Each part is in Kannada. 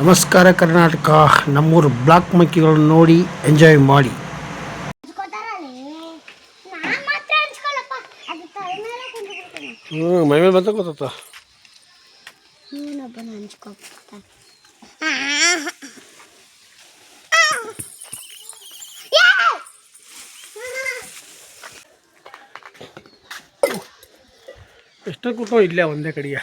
ನಮಸ್ಕಾರ ಕರ್ನಾಟಕ. ನಮ್ಮೂರು ಬ್ಲಾಕ್ ಮಂಕಿಗಳನ್ನು ನೋಡಿ ಎಂಜಾಯ್ ಮಾಡಿ. ಮೈ ಮೇಲೆ ಬಂತ ಗೊತ್ತ ಎಷ್ಟೋ ಕೂತಾವ ಇಲ್ಲೇ ಒಂದೇ ಕಡೆಗೆ.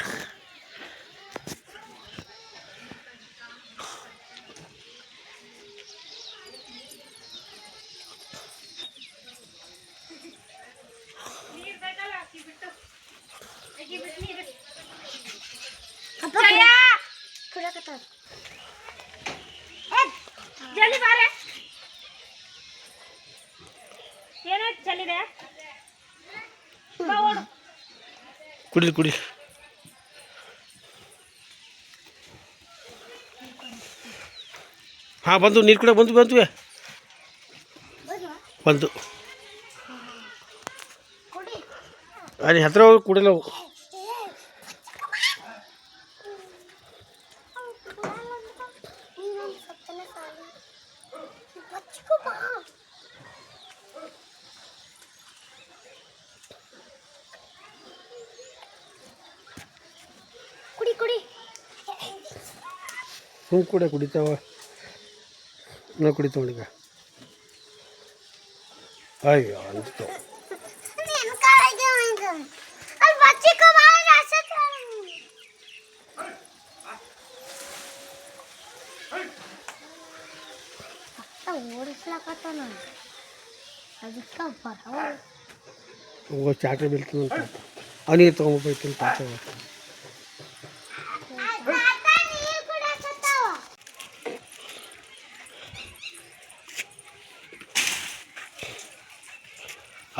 ಕುಡಿ ಕುಡಿ. ಹಾಂ ಬಂದು ನೀರು ಕೂಡ ಬಂತು ಬಂತು ಬಂತು. ಅಲ್ಲಿ ಹತ್ರ ಹೋಗಿ ಕುಡಿಲ್ಲ. ಹ್ಞೂ ಕೂಡ ಕುಡಿತಾವ. ನಾವು ಕುಡಿತಾವ ಈಗ. ಅಯ್ಯೋ ಅನ್ಸ್ತು. ಚಾಕ್ರಿ ಬೀಳ್ತಂತ ಅವನಿಗೆ ತೊಗೊಂಡ್ಬೈತಂತ.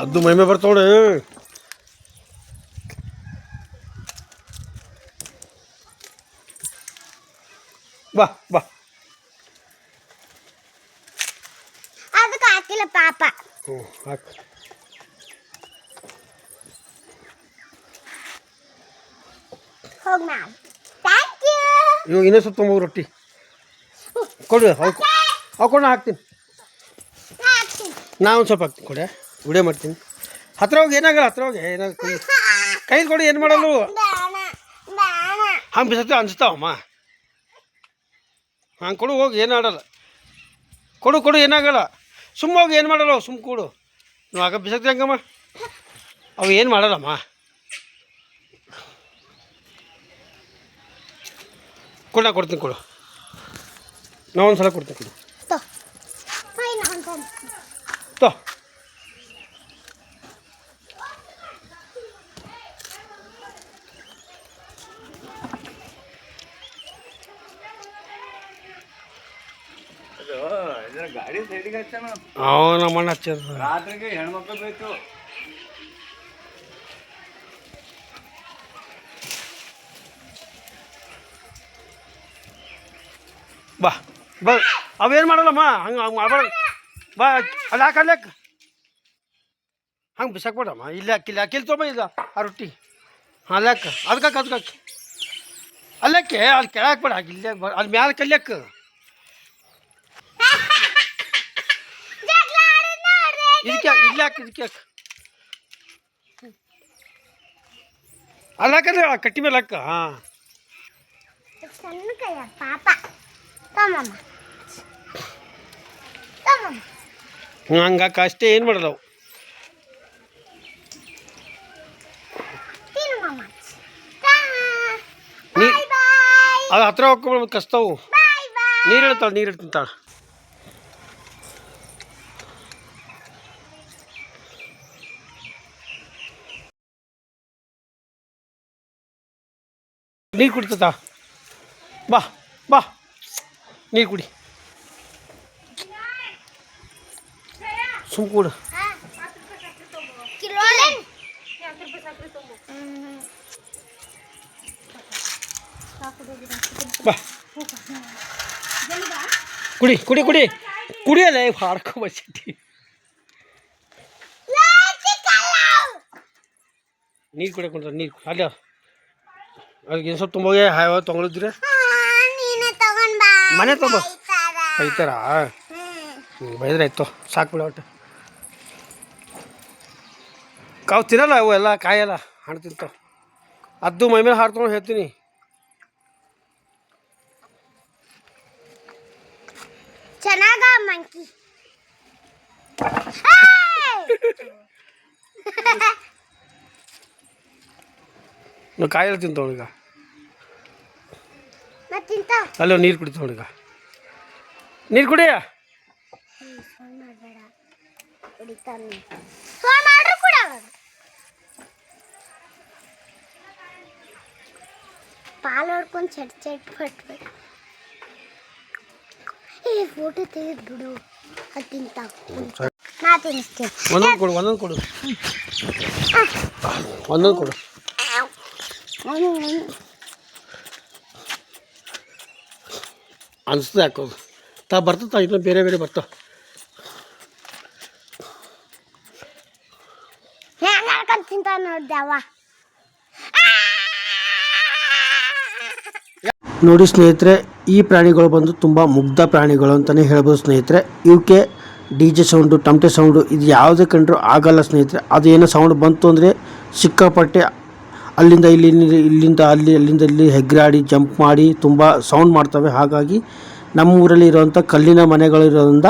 ಅದು ಮೈಮೆ ಬರ್ತಾವಡೆ. ಬಾ ಬಾ. ಅದಕ್ಕೆ ಹಾಕಿಲ್ಲ ಪಾಪ. ಹ್ಞೂ ಹಾಕು. ಹೋಗಿ ಮ್ಯಾಮ್. Thank you. ಇವಾಗ ಇನ್ನೂ ಸ್ವಲ್ಪ ತೊಗೊಂಬೋಗಿ ರೊಟ್ಟಿ ಕೊಡು. ಹಾಕೊಂಡು ಹಾಕ್ತೀನಿ. ನಾ ಒಂದು ಸ್ವಲ್ಪ ಹಾಕ್ತೀನಿ ಕೊಡೆ. ವಿಡಿಯೋ ಮಾಡ್ತೀನಿ. ಹತ್ರ ಹೋಗಿ ಏನಾಗಲ್ಲ. ಹತ್ರ ಹೋಗಿ ಏನಾಗ ಕೈ ಕೊಡಿ. ಏನು ಮಾಡಲ್ಲ. ಹಂಗೆ ಬಿಸತ್ತೆ ಅನ್ಸ್ತಾವಮ್ಮ. ಹಂಗೆ ಕೊಡು ಹೋಗಿ. ಏನು ಆಡಲ್ಲ. ಕೊಡು ಕೊಡು ಏನಾಗಲ್ಲ. ಸುಮ್ಮ ಹೋಗಿ. ಏನು ಮಾಡಲ್ಲ. ಸುಮ್ಮ ಕೊಡು. ನೀವು ಆಗ ಬಿಸಕ್ತಿ ಹಂಗಮ್ಮ. ಅವು ಏನು ಮಾಡಲ್ಲಮ್ಮ. ಕೊಡು. ನಾ ಕೊಡ್ತೀನಿ ಕೊಡು. ನಾ ಒಂದು ಸಲ ಕೊಡ್ತೀನಿ ಕೊಡು. ತೋ ಗಾಡಿ ಸೈಡಿಗೆ ಹಚ್ಚಾನ. ನಮ್ಮಣ್ಣ ಹಚ್ಚದ. ರಾತ್ರಿಗೆ ಹೆಣ್ಮಕ್ಳು ಬೇಕು. ಬಾ ಬಾ. ಅವೇನು ಮಾಡಲ್ಲಮ್ಮ. ಹಂಗೆ ಮಾಡ್ಬಾರ್ದು. ಬಾ ಅಲ್ಲಿ ಹಾಕಿ ಅಲ್ಲೇಕ್. ಹಂಗೆ ಬಿಸಾಕ್ಬೇಡಮ್ಮ. ಇಲ್ಲೇ ಹಾಕಿಲ್ಲ. ಹಾಕಿಲ್ ತೊಗೊಂಬ. ಇಲ್ಲ ಆ ರೊಟ್ಟಿ. ಹಾಂ ಅಲ್ಲೇಕ್. ಅದಕ್ಕೆ ಅದಕ್ಕೆ ಅಲ್ಲೇಕ್ಕೆ. ಅಲ್ಲಿ ಕೆಳಗೆ ಹಾಕ್ಬೇಡ. ಹಾಕಿ ಇಲ್ಲೇ ಅಲ್ಲಿ ಮ್ಯಾಲೆ ಕಲ್ಯಕ್ಕೆ. ಇದಕ್ಕೆ ಇಲ್ಲೇ ಹಾಕಿ. ಇದಕ್ಕೆ ಹಾಕಿ. ಅಲ್ಲಿ ಹಾಕಂದ್ರೆ ಕಟ್ಟಿ ಮೇಲೆ ಹಾಕ. ಹಾಂ ಪಾಪ. ಹಂಗೆ ಹಾಕ ಅಷ್ಟೇ. ಏನು ಮಾಡಲ್ಲ ಅವು. ಅದು ಹತ್ರ ಹೋಗ್ಕೊಂಡು ಕಸ್ತಾವು. ನೀರು ಇಡ್ತಾಳೆ. ನೀರು ಇಡ್ತಾಳೆ. ನೀರು ಕುಡಿತತ. ಬಾ ಬಾ ನೀರು ಕುಡಿ. ಸುಮ್ ಕೂಡ. ಬಾ ಕುಡಿ ಕುಡಿ ಕುಡಿ ಕುಡಿಯಲ್ಲ. ಹಾಡ್ಕೊ ಬಚ್ಚಿಟ್ಟಿ. ನೀರು ಕುಡಿಯಕೊಂಡ್ರೆ ನೀರು ಅಲ್ಲಿ ಅದಕ್ಕೆ ಏನು ಸ್ವಲ್ಪ ತುಂಬ ಹಾಯವ ತೊಗೊಂಡಿದ್ರೆ ನೀನು ತಗೊಂಡ್ ಬಾ. ಮನೆ ತೊಂಬ ಬೈತಾರ. ಬೈತಾರಾ ಬೈದ್ರೆ ಆಯ್ತು ಸಾಕು ಬಿಡ ಒಟ್ಟು ಕಾವು ತಿನ್ನಲ್ಲ ಅವು ಎಲ್ಲ ಕಾಯಲ್ಲ ಹಣ್ಣು ತಿಂತಾವ ಅದು ಮೈ ಮೇಲೆ ಹಾರ್ಕೊಂಡು ಹೇಳ್ತೀನಿ ಚೆನ್ನಾಗ ಮಂಕಿ ನಾವು ಕಾಯೆಲ್ಲ ತಿಂತಾವ ಈಗ ಮತ್ತಿಂತ ಅಲ್ಲೋ ನೀರು ಕುಡಿತಾವ ಈಗ ನೀರು ಕುಡಿಯ ಪಾಲು ಹೊಡ್ಕೊಂಡು ಚಟ್ ಪಟ್ಬೇಕು ಫೋಟೋ ತೆಗೆದು ಬಿಡು ಅದು ತಿಂತಾವ ನಾ ತಿನ್ನಿಸ್ತೀನಿ ಒಂದೊಂದು ಕೊಡು ಒಂದೊಂದು ಕೊಡು ಅನಿಸ್ತದೆ ಹಾಕೋದು ಬರ್ತದ ಇನ್ನೂ ಬೇರೆ ಬೇರೆ ಬರ್ತಾವ ಹೆಂಗೆ ತಿಂತಾವ ನೋಡ್ದವ ನೋಡಿ ಸ್ನೇಹಿತರೆ ಈ ಪ್ರಾಣಿಗಳು ಬಂದು ತುಂಬ ಮುಗ್ಧ ಪ್ರಾಣಿಗಳು ಅಂತಲೇ ಹೇಳ್ಬೋದು ಸ್ನೇಹಿತರೆ ಇವಕ್ಕೆ ಡಿ ಜೆ ಸೌಂಡು ಟಮಟೆ ಸೌಂಡು ಇದು ಯಾವುದೇ ಕಂಡ್ರೂ ಆಗಲ್ಲ ಸ್ನೇಹಿತರೆ ಅದು ಏನೋ ಸೌಂಡ್ ಬಂತು ಅಂದರೆ ಸಿಕ್ಕಾಪಟ್ಟೆ ಅಲ್ಲಿಂದ ಅಲ್ಲಿಂದ ಇಲ್ಲಿ ಹೆಗ್ರಾಡಿ ಜಂಪ್ ಮಾಡಿ ತುಂಬ ಸೌಂಡ್ ಮಾಡ್ತವೆ ಹಾಗಾಗಿ ನಮ್ಮ ಊರಲ್ಲಿ ಇರುವಂಥ ಕಲ್ಲಿನ ಮನೆಗಳಿರೋದ್ರಿಂದ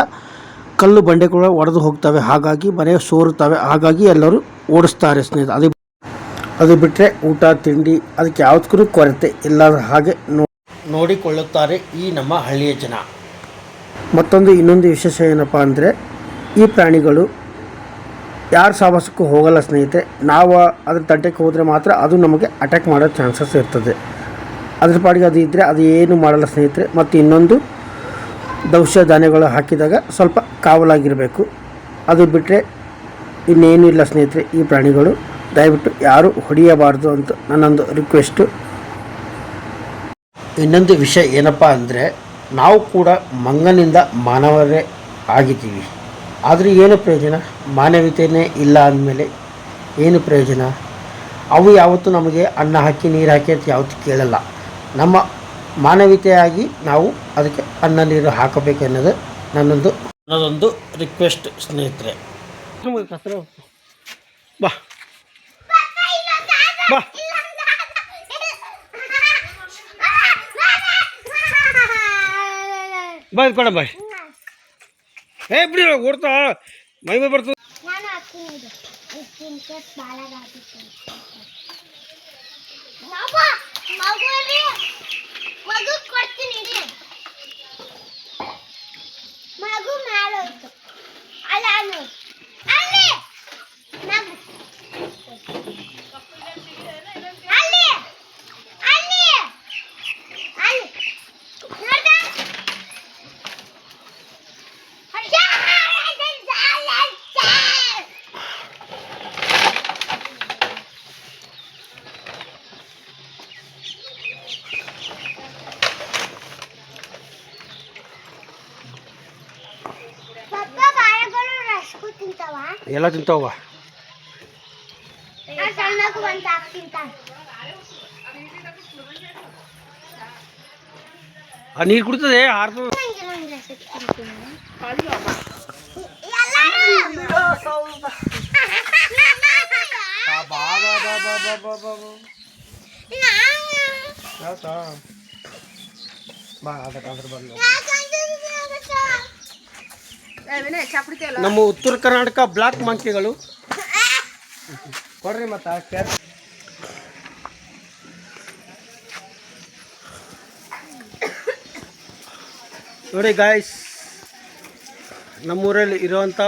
ಕಲ್ಲು ಬಂಡೆ ಕೂಡ ಒಡೆದು ಹೋಗ್ತವೆ ಹಾಗಾಗಿ ಮನೆ ಸೋರುತ್ತವೆ ಹಾಗಾಗಿ ಎಲ್ಲರೂ ಓಡಿಸ್ತಾರೆ ಸ್ನೇಹಿತರೆ ಅದು ಬಿಟ್ಟರೆ ಊಟ ತಿಂಡಿ ಅದಕ್ಕೆ ಯಾವುದಕ್ಕೂ ಕೊರತೆ ಇಲ್ಲದ ಹಾಗೆ ನೋಡಿಕೊಳ್ಳುತ್ತಾರೆ ಈ ನಮ್ಮ ಹಳ್ಳಿಯ ಜನ ಇನ್ನೊಂದು ವಿಶೇಷ ಏನಪ್ಪ ಅಂದರೆ ಈ ಪ್ರಾಣಿಗಳು ಯಾರ ಸಹವಾಸಕ್ಕೂ ಹೋಗಲ್ಲ ಸ್ನೇಹಿತರೆ ನಾವು ಅದ್ರ ತಂಟೆಗೆ ಹೋದರೆ ಮಾತ್ರ ಅದು ನಮಗೆ ಅಟ್ಯಾಕ್ ಮಾಡೋ ಚಾನ್ಸಸ್ ಇರ್ತದೆ ಅದ್ರ ಪಾಡಿಗೆ ಅದು ಇದ್ದರೆ ಅದು ಏನು ಮಾಡಲ್ಲ ಸ್ನೇಹಿತರೆ ಮತ್ತು ಇನ್ನೊಂದು ದವಸ ಧಾನ್ಯಗಳು ಹಾಕಿದಾಗ ಸ್ವಲ್ಪ ಕಾವಲಾಗಿರಬೇಕು ಅದು ಬಿಟ್ಟರೆ ಇನ್ನೇನು ಇಲ್ಲ ಸ್ನೇಹಿತರೆ ಈ ಪ್ರಾಣಿಗಳು ದಯವಿಟ್ಟು ಯಾರು ಹೊಡೆಯಬಾರ್ದು ಅಂತ ನನ್ನೊಂದು ರಿಕ್ವೆಸ್ಟು ಇನ್ನೊಂದು ವಿಷಯ ಏನಪ್ಪ ಅಂದರೆ ನಾವು ಕೂಡ ಮಂಗನಿಂದ ಮಾನವರೇ ಆಗಿದ್ದೀವಿ ಆದರೆ ಏನು ಪ್ರಯೋಜನ ಮಾನವೀಯತೆಯೇ ಇಲ್ಲ ಅಂದಮೇಲೆ ಏನು ಪ್ರಯೋಜನ ಅವು ಯಾವತ್ತೂ ನಮಗೆ ಅನ್ನ ಹಾಕಿ ನೀರು ಹಾಕಿ ಅಂತ ಯಾವತ್ತೂ ಕೇಳಲ್ಲ ನಮ್ಮ ಮಾನವೀಯತೆಯಾಗಿ ನಾವು ಅದಕ್ಕೆ ಅನ್ನ ನೀರು ಹಾಕಬೇಕು ಅನ್ನೋದು ನನ್ನದೊಂದು ರಿಕ್ವೆಸ್ಟ್ ಸ್ನೇಹಿತರೆ ಬಾ ಬಾ ಬಾಯ್ ಕೊಡ ಬಾಯ್ ಬಿಡಿ ಓಡ್ತಾ ಮೈ ಬರ್ತದೆ ನಾನು ಹಾಕ್ತೀನಿ ಮಗು ಕೊಡ್ತೀನಿ ಮಗು ಮಾಡೋಯ್ತು ಅಲ್ಲ ಅಲ್ಲಿ ಎಲ್ಲ ತಿಂತಾವ ಆ ನೀರು ಕುಡಿತದೆ ಆರ್ತದೆ ನಮ್ಮ ಉತ್ತರ ಕರ್ನಾಟಕ ಬ್ಲಾಕ್ ಮಂಕಿಗಳು ಕೊಡ್ರಿ ಮತ್ತೆ ನೋಡಿ ಗಾಯ್ಸ್ ನಮ್ಮೂರಲ್ಲಿ ಇರುವಂಥ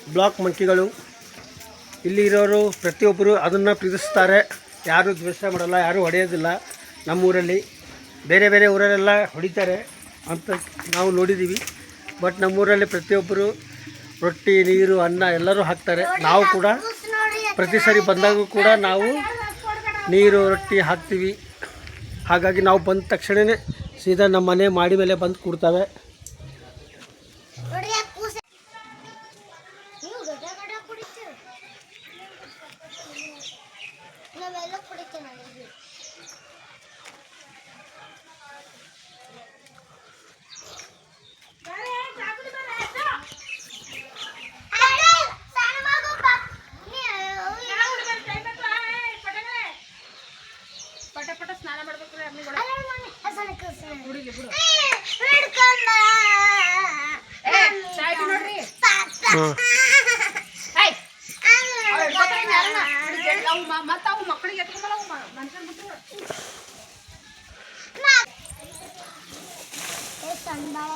ಬ್ಲಾಕ್ ಮಂಕಿಗಳು ಇಲ್ಲಿ ಇರೋರು ಪ್ರತಿಯೊಬ್ಬರು ಅದನ್ನು ಪ್ರೀತಿಸ್ತಾರೆ ಯಾರು ದ್ವೇಷ ಮಾಡಲ್ಲ ಯಾರೂ ಹೊಡೆಯೋದಿಲ್ಲ ನಮ್ಮೂರಲ್ಲಿ ಬೇರೆ ಬೇರೆ ಊರಲ್ಲೆಲ್ಲ ಹೊಡಿತಾರೆ ಅಂತ ನಾವು ನೋಡಿದ್ದೀವಿ ಬಟ್ ನಮ್ಮೂರಲ್ಲಿ ಪ್ರತಿಯೊಬ್ಬರು ರೊಟ್ಟಿ ನೀರು ಅನ್ನ ಎಲ್ಲರೂ ಹಾಕ್ತಾರೆ ನಾವು ಕೂಡ ಪ್ರತಿ ಸರಿ ಬಂದಾಗೂ ಕೂಡ ನಾವು ನೀರು ರೊಟ್ಟಿ ಹಾಕ್ತೀವಿ ಹಾಗಾಗಿ ನಾವು ಬಂದ ತಕ್ಷಣವೇ ಸೀದಾ ನಮ್ಮ ಮನೆ ಮಾಡಿ ಮೇಲೆ ಬಂದು ಕೂಡ್ತವೆ ಸ್ನಾನ ಮಾಡ್ಬೇಕ್ರಿ ಅಮ್ಮಿ ಕೂಡ ಅಲ್ಲ ಮಮ್ಮಿ ಅಸಲ ಕಸ ಹುಡುಗಿ ಬಿಡು ಹಿಡ್ಕೊಂಡ ಏ ಸಾಯ್ತಿ ನೋಡ್ರಿ ಹಾಂ ಏಯ್ ಅವ್ರು ಹಿಡ್ಕೊತಾನೆ ಯಾರನ್ನ ಹಿಡ್ಕೊಂಡು ಅವು ಮತ್ತೆ ಅವು ಮಕ್ಕಳಿಗೆ ಎತ್ಕೊಂಬಲ್ಲ ಅವು ಮನುಷ್ಯನ ಬಿಟ್ಟು ಸಂಬಳ